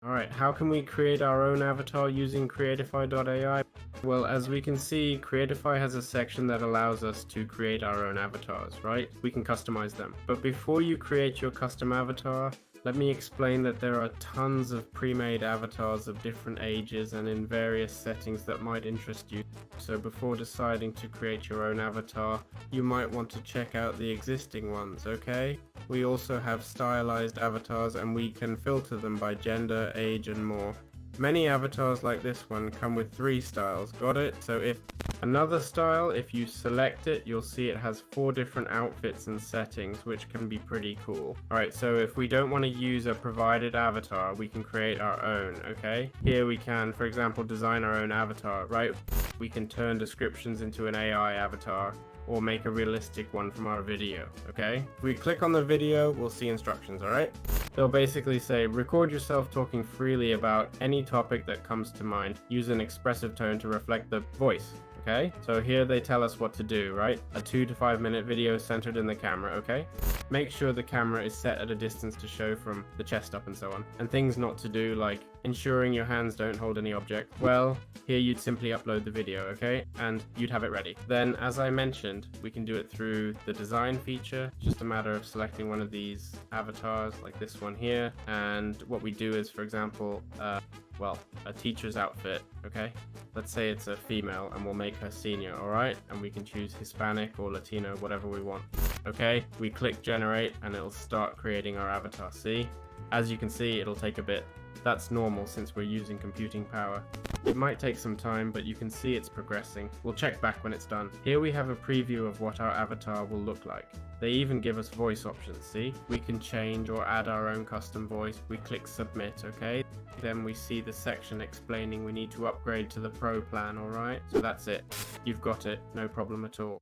Alright, how can we create our own avatar using Creatify.ai? Well, as we can see, Creatify has a section that allows us to create our own avatars, right? We can customize them. But before you create your custom avatar, let me explain that there are tons of pre-made avatars of different ages and in various settings that might interest you. So before deciding to create your own avatar, you might want to check out the existing ones, okay? We also have stylized avatars and we can filter them by gender, age and more. Many avatars like this one come with 3 styles, got it? So if another style, if you select it, you'll see it has 4 different outfits and settings, which can be pretty cool. Alright, so if we don't want to use a provided avatar, we can create our own, okay? Here we can, for example, design our own avatar, right? We can turn descriptions into an AI avatar, or make a realistic one from our video, okay? If we click on the video, we'll see instructions, alright? They'll basically say, record yourself talking freely about any topic that comes to mind. Use an expressive tone to reflect the voice, okay? So here they tell us what to do, right? A 2 to 5 minute video centered in the camera, okay? Make sure the camera is set at a distance to show from the chest up and so on. And things not to do, like ensuring your hands don't hold any object. Well, here you'd simply upload the video, okay? And you'd have it ready. Then, as I mentioned, we can do it through the design feature. Just a matter of selecting one of these avatars, like this one here. And what we do is, for example, a teacher's outfit, okay? Let's say it's a female and we'll make her senior, alright? And we can choose Hispanic or Latino, whatever we want. Okay, we click generate and it'll start creating our avatar, see? As you can see, it'll take a bit. That's normal since we're using computing power. It might take some time, but you can see it's progressing. We'll check back when it's done. Here we have a preview of what our avatar will look like. They even give us voice options, see? We can change or add our own custom voice. We click submit, okay? Then we see the section explaining we need to upgrade to the pro plan, alright? So that's it. You've got it, no problem at all.